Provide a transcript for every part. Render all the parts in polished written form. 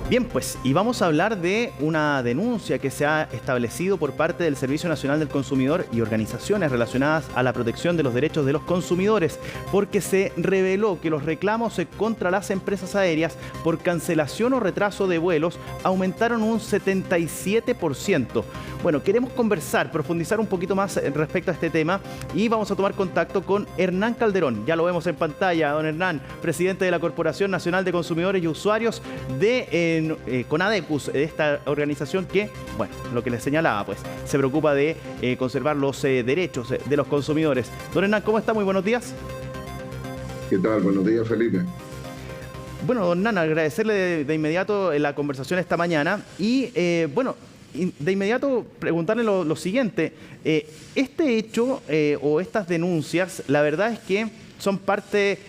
Bien, pues, y vamos a hablar de una denuncia que se ha establecido por parte del Servicio Nacional del Consumidor y organizaciones relacionadas a la protección de los derechos de los consumidores, porque se reveló que los reclamos contra las empresas aéreas por cancelación o retraso de vuelos aumentaron un 77%. Bueno, queremos conversar, profundizar un poquito más respecto a este tema y vamos a tomar contacto con Hernán Calderón. Ya lo vemos en pantalla, don Hernán, presidente de la Corporación Nacional de Consumidores y Usuarios de CONADECUS, esta organización que, bueno, lo que les señalaba, pues, se preocupa de conservar los derechos de los consumidores. Don Hernán, ¿cómo está? Muy buenos días. ¿Qué tal? Buenos días, Felipe. Bueno, don Hernán, agradecerle de inmediato la conversación esta mañana y, bueno, de inmediato preguntarle lo siguiente. Este hecho o estas denuncias, la verdad es que son parte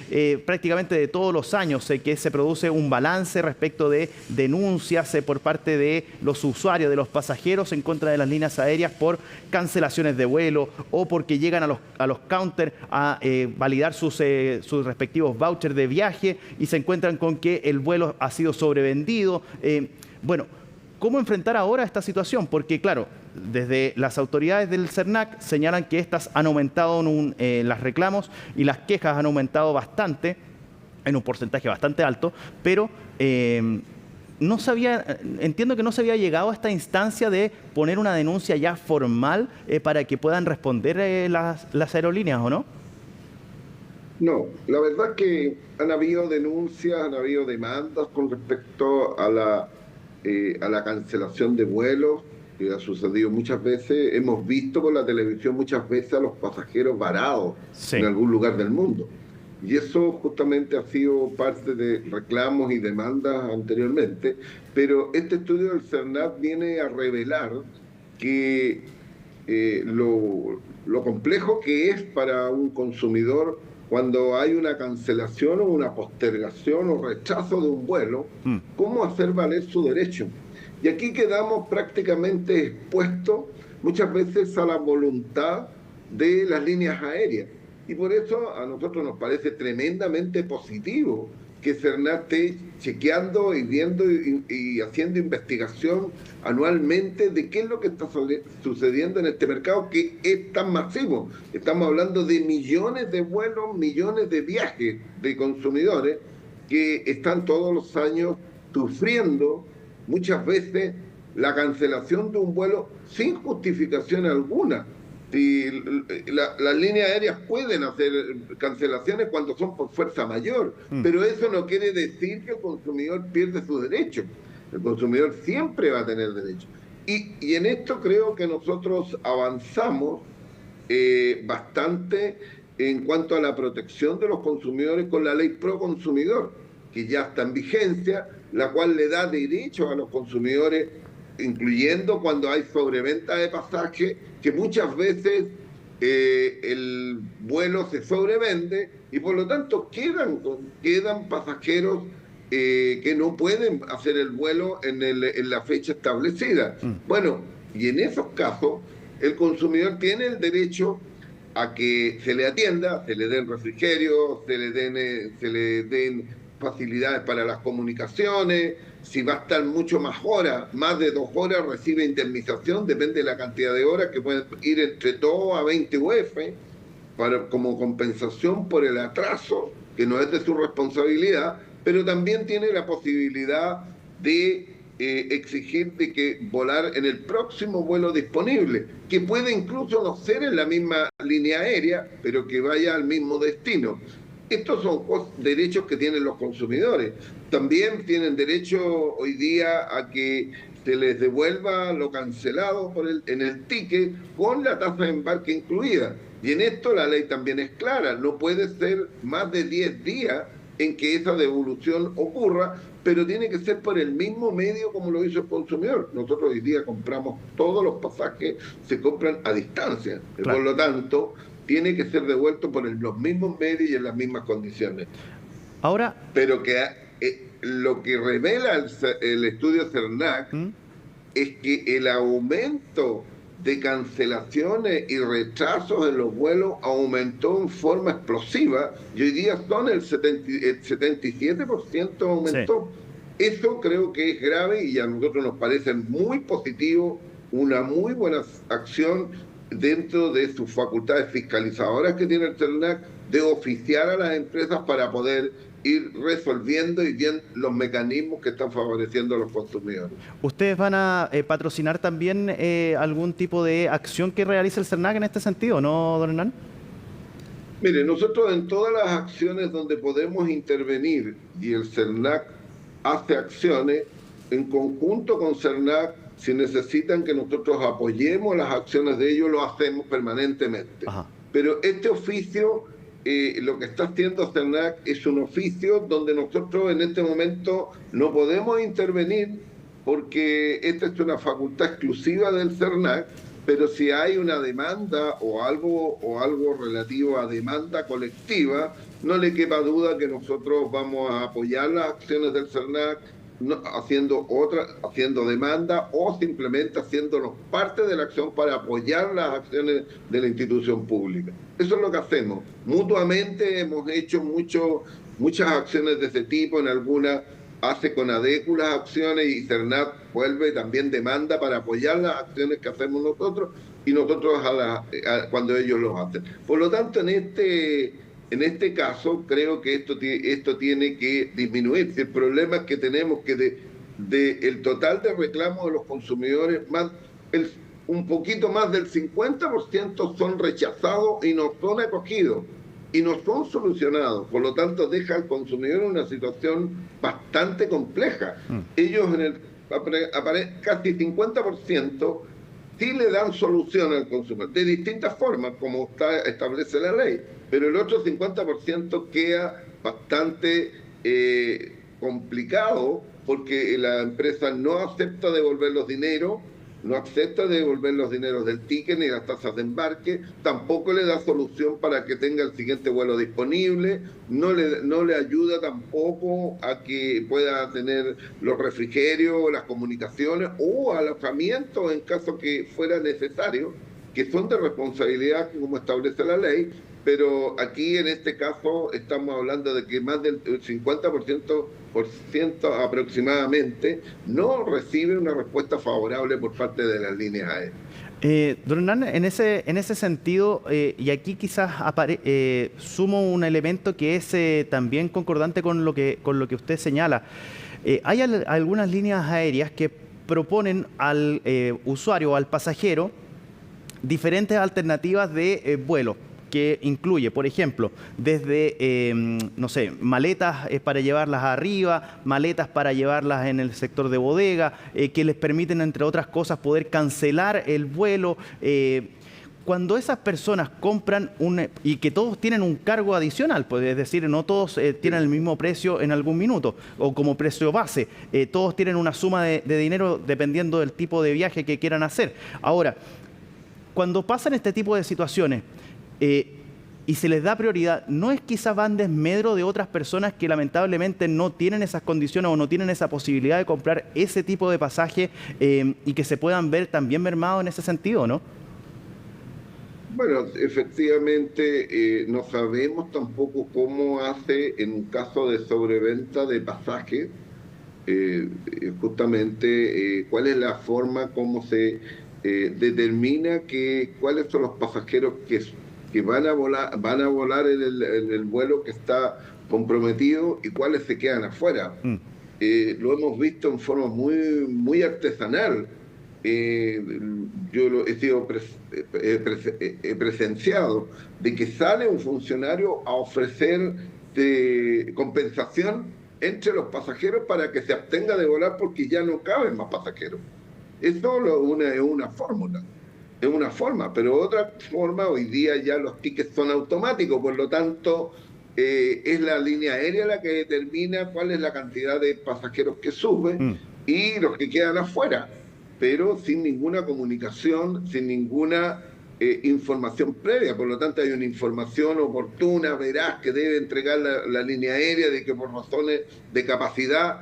prácticamente de todos los años que se produce un balance respecto de denuncias por parte de los usuarios, de los pasajeros en contra de las líneas aéreas por cancelaciones de vuelo o porque llegan a los counters a validar sus respectivos vouchers de viaje y se encuentran con que el vuelo ha sido sobrevendido. Bueno, ¿cómo enfrentar ahora esta situación? Porque, claro, desde las autoridades del CERNAC señalan que estas han aumentado los reclamos y las quejas han aumentado bastante, en un porcentaje bastante alto, pero entiendo que no se había llegado a esta instancia de poner una denuncia ya formal para que puedan responder las aerolíneas, ¿o no? No, la verdad es que han habido denuncias, han habido demandas con respecto a la cancelación de vuelos, que ha sucedido muchas veces. Hemos visto por la televisión muchas veces a los pasajeros varados en algún lugar del mundo. Y eso justamente ha sido parte de reclamos y demandas anteriormente. Pero este estudio del CERNAC viene a revelar que lo complejo que es para un consumidor cuando hay una cancelación o una postergación o rechazo de un vuelo, cómo hacer valer su derecho. Y aquí quedamos prácticamente expuestos muchas veces a la voluntad de las líneas aéreas. Y por eso a nosotros nos parece tremendamente positivo que CERNAC esté chequeando y viendo y haciendo investigación anualmente de qué es lo que está sucediendo en este mercado que es tan masivo. Estamos hablando de millones de vuelos, millones de viajes de consumidores que están todos los años sufriendo muchas veces la cancelación de un vuelo sin justificación alguna. Si las líneas aéreas pueden hacer cancelaciones cuando son por fuerza mayor, pero eso no quiere decir que el consumidor pierde su derecho. El consumidor siempre va a tener derecho. Y en esto creo que nosotros avanzamos bastante en cuanto a la protección de los consumidores con la ley pro consumidor, que ya está en vigencia, la cual le da derecho a los consumidores, incluyendo cuando hay sobreventa de pasajes, que muchas veces el vuelo se sobrevende y por lo tanto quedan pasajeros que no pueden hacer el vuelo en la fecha establecida. Bueno, y en esos casos el consumidor tiene el derecho a que se le atienda, se le den refrigerios, se le den facilidades para las comunicaciones. Si va a estar mucho más horas, más de 2 horas, recibe indemnización, depende de la cantidad de horas, que pueden ir entre 2 a 20 UF, como compensación por el atraso, que no es de su responsabilidad, pero también tiene la posibilidad de exigir de que volar en el próximo vuelo disponible, que puede incluso no ser en la misma línea aérea, pero que vaya al mismo destino. Estos son derechos que tienen los consumidores. También tienen derecho hoy día a que se les devuelva lo cancelado en el ticket con la tasa de embarque incluida. Y en esto la ley también es clara. No puede ser más de 10 días en que esa devolución ocurra, pero tiene que ser por el mismo medio como lo hizo el consumidor. Nosotros hoy día compramos todos los pasajes, se compran a distancia. Claro. Por lo tanto, tiene que ser devuelto por los mismos medios y en las mismas condiciones. Ahora, pero que lo que revela el estudio CERNAC es que el aumento de cancelaciones y retrasos en los vuelos aumentó en forma explosiva y hoy día son el 77% aumentó. Eso creo que es grave y a nosotros nos parece muy positivo, una muy buena acción dentro de sus facultades fiscalizadoras que tiene el CERNAC de oficiar a las empresas para poder ir resolviendo y bien los mecanismos que están favoreciendo a los consumidores. ¿Ustedes van a patrocinar también algún tipo de acción que realice el CERNAC en este sentido, no, don Hernán? Mire, nosotros en todas las acciones donde podemos intervenir y el CERNAC hace acciones, en conjunto con CERNAC, si necesitan que nosotros apoyemos las acciones de ellos, lo hacemos permanentemente. Ajá. Pero este oficio, lo que está haciendo CERNAC es un oficio donde nosotros en este momento no podemos intervenir porque esta es una facultad exclusiva del CERNAC, pero si hay una demanda o algo relativo a demanda colectiva, no le quepa duda que nosotros vamos a apoyar las acciones del CERNAC haciendo demanda o simplemente haciéndonos parte de la acción para apoyar las acciones de la institución pública. Eso es lo que hacemos. Mutuamente hemos hecho muchas acciones de ese tipo, en algunas hace con ADECU las acciones y CERNAC vuelve también demanda para apoyar las acciones que hacemos nosotros y nosotros cuando ellos lo hacen. Por lo tanto, en este caso, creo que esto tiene que disminuir. El problema es que tenemos que el total de reclamos de los consumidores, un poquito más del 50% son rechazados y no son acogidos y no son solucionados. Por lo tanto, deja al consumidor en una situación bastante compleja. Ellos casi 50% sí le dan solución al consumidor, de distintas formas, como establece la ley, pero el otro 50% queda bastante complicado porque la empresa no acepta devolver los dineros, no acepta devolver los dineros del ticket ni las tasas de embarque, tampoco le da solución para que tenga el siguiente vuelo disponible, no le ayuda tampoco a que pueda tener los refrigerios, las comunicaciones o alojamientos en caso que fuera necesario, que son de responsabilidad como establece la ley, pero aquí en este caso estamos hablando de que más del 50% aproximadamente no recibe una respuesta favorable por parte de las líneas aéreas. Don Hernán, en ese sentido, y aquí quizás sumo un elemento que es también concordante con lo que usted señala. Hay algunas líneas aéreas que proponen al usuario o al pasajero diferentes alternativas de vuelo, que incluye, por ejemplo, desde, no sé, maletas para llevarlas arriba, maletas para llevarlas en el sector de bodega, que les permiten, entre otras cosas, poder cancelar el vuelo. Cuando esas personas compran y que todos tienen un cargo adicional, pues, es decir, no todos tienen el mismo precio en algún minuto o como precio base, todos tienen una suma de dinero dependiendo del tipo de viaje que quieran hacer. Ahora, cuando pasan este tipo de situaciones y se les da prioridad, ¿no es quizás van desmedro de otras personas que lamentablemente no tienen esas condiciones o no tienen esa posibilidad de comprar ese tipo de pasaje y que se puedan ver también mermados en ese sentido, no? Bueno, efectivamente no sabemos tampoco cómo hace en un caso de sobreventa de pasajes, justamente cuál es la forma, cómo se determina cuáles son los pasajeros que van a volar en el vuelo que está comprometido y cuáles se quedan afuera. Lo hemos visto en forma muy artesanal. Yo he sido presenciado de que sale un funcionario a ofrecer compensación entre los pasajeros para que se abstenga de volar porque ya no caben más pasajeros. Eso es una fórmula, es una forma, pero otra forma, hoy día ya los tickets son automáticos, por lo tanto es la línea aérea la que determina cuál es la cantidad de pasajeros que suben y los que quedan afuera, pero sin ninguna comunicación, sin ninguna información previa. Por lo tanto, hay una información oportuna, veraz, que debe entregar la línea aérea de que por razones de capacidad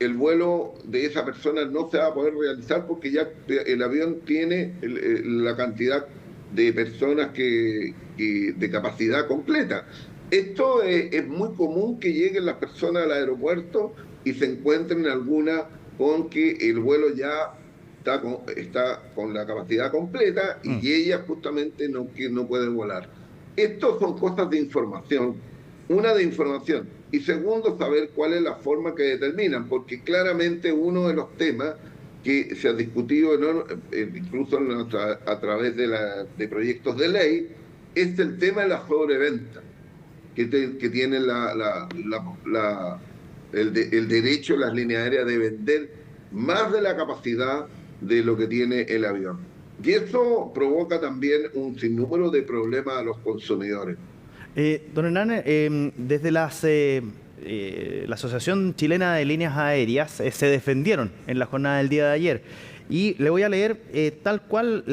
el vuelo de esa persona no se va a poder realizar porque ya el avión tiene la cantidad de personas de capacidad completa. Esto es muy común que lleguen las personas al aeropuerto y se encuentren alguna con que el vuelo ya está con la capacidad completa y ellas justamente no pueden volar. Estos son cosas de información. Una, de información. Y segundo, saber cuál es la forma que determinan, porque claramente uno de los temas que se ha discutido, ¿no?, incluso a través de proyectos de ley, es el tema de la sobreventa, que tiene el derecho, las líneas aéreas, de vender más de la capacidad de lo que tiene el avión. Y eso provoca también un sinnúmero de problemas a los consumidores. Don Hernán, desde la Asociación Chilena de Líneas Aéreas se defendieron en la jornada del día de ayer. Y le voy a leer tal cual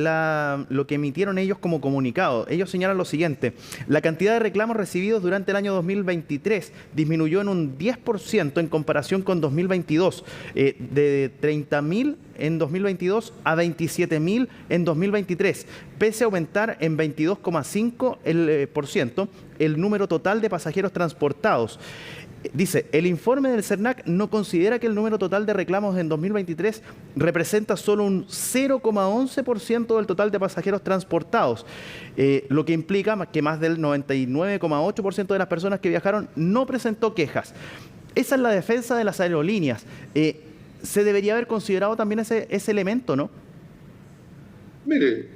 lo que emitieron ellos como comunicado. Ellos señalan lo siguiente: la cantidad de reclamos recibidos durante el año 2023 disminuyó en un 10% en comparación con 2022, de 30.000 en 2022 a 27.000 en 2023, pese a aumentar en 22,5% el número total de pasajeros transportados. Dice, el informe del CERNAC no considera que el número total de reclamos en 2023 representa solo un 0,11% del total de pasajeros transportados, lo que implica que más del 99,8% de las personas que viajaron no presentó quejas. Esa es la defensa de las aerolíneas. Se debería haber considerado también ese elemento, ¿no? Mire,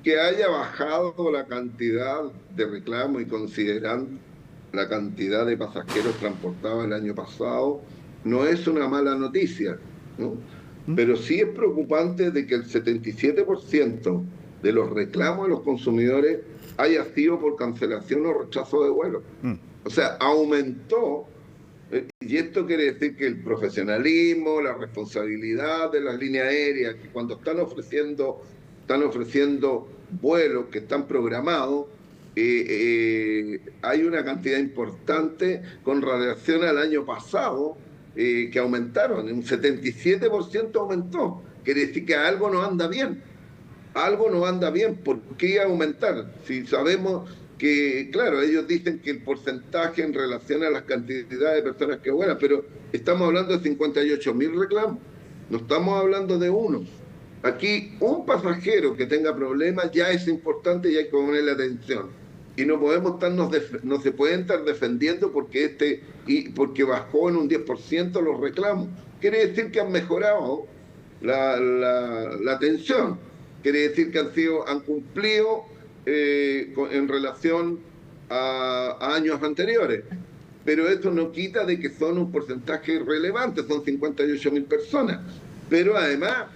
que haya bajado la cantidad de reclamos y considerando la cantidad de pasajeros transportados el año pasado, no es una mala noticia, ¿no? Pero sí es preocupante de que el 77% de los reclamos de los consumidores haya sido por cancelación o rechazo de vuelo. O sea, aumentó, y esto quiere decir que el profesionalismo, la responsabilidad de las líneas aéreas, que cuando están ofreciendo vuelos que están programados, hay una cantidad importante con relación al año pasado, que aumentaron, un 77% aumentó. Quiere decir que algo no anda bien. Algo no anda bien. ¿Por qué aumentar? Si sabemos que, claro, ellos dicen que el porcentaje en relación a las cantidades de personas que vuelan, pero estamos hablando de 58.000 reclamos. No estamos hablando de uno. Aquí un pasajero que tenga problemas ya es importante y hay que ponerle atención. Y no se pueden estar defendiendo porque bajó en un 10% los reclamos. Quiere decir que han mejorado la atención. Quiere decir que han cumplido en relación a años anteriores. Pero eso no quita de que son un porcentaje relevante, son 58.000 personas. Pero además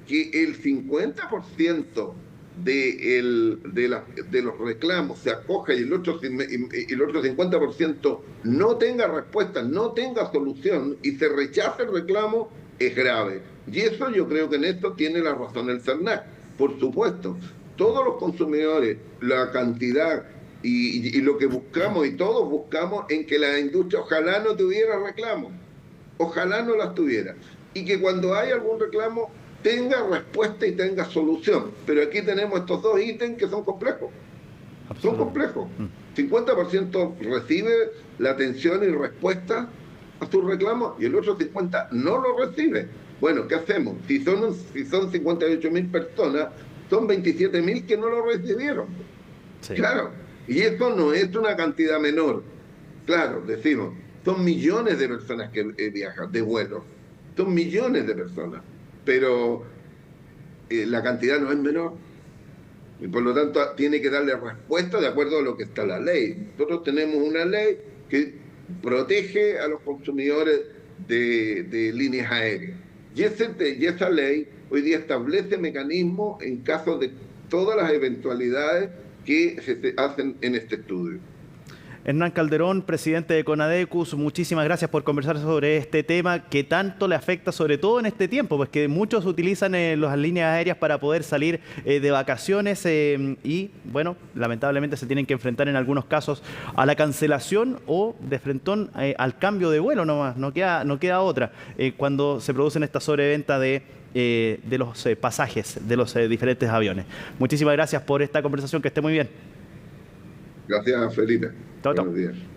que el 50% de los reclamos se acoja y el otro 50% no tenga respuesta, no tenga solución y se rechace el reclamo, es grave. Y eso, yo creo que en esto tiene la razón el CERNAC. Por supuesto, todos los consumidores, la cantidad y lo que buscamos, y todos buscamos, en que la industria ojalá no tuviera reclamos, ojalá no las tuviera, y que cuando hay algún reclamo tenga respuesta y tenga solución. Pero aquí tenemos estos dos ítems que son complejos. Son complejos. 50% recibe la atención y respuesta a sus reclamos y el otro 50% no lo recibe. Bueno, ¿qué hacemos? Si son 58.000 personas, son 27.000 que no lo recibieron. Sí. Claro. Y esto no es una cantidad menor. Claro, decimos, son millones de personas que viajan de vuelo. Son millones de personas. Pero la cantidad no es menor y por lo tanto tiene que darle respuesta de acuerdo a lo que está la ley. Nosotros tenemos una ley que protege a los consumidores de líneas aéreas y esa ley hoy día establece mecanismos en caso de todas las eventualidades que se hacen en este estudio. Hernán Calderón, presidente de CONADECUS, muchísimas gracias por conversar sobre este tema que tanto le afecta, sobre todo en este tiempo, pues que muchos utilizan las líneas aéreas para poder salir de vacaciones y, bueno, lamentablemente se tienen que enfrentar en algunos casos a la cancelación o de frentón al cambio de vuelo nomás, no queda otra, cuando se producen esta sobreventa de los pasajes de los diferentes aviones. Muchísimas gracias por esta conversación, que esté muy bien. Gracias, Felipe. Chao, chao. Buenos días.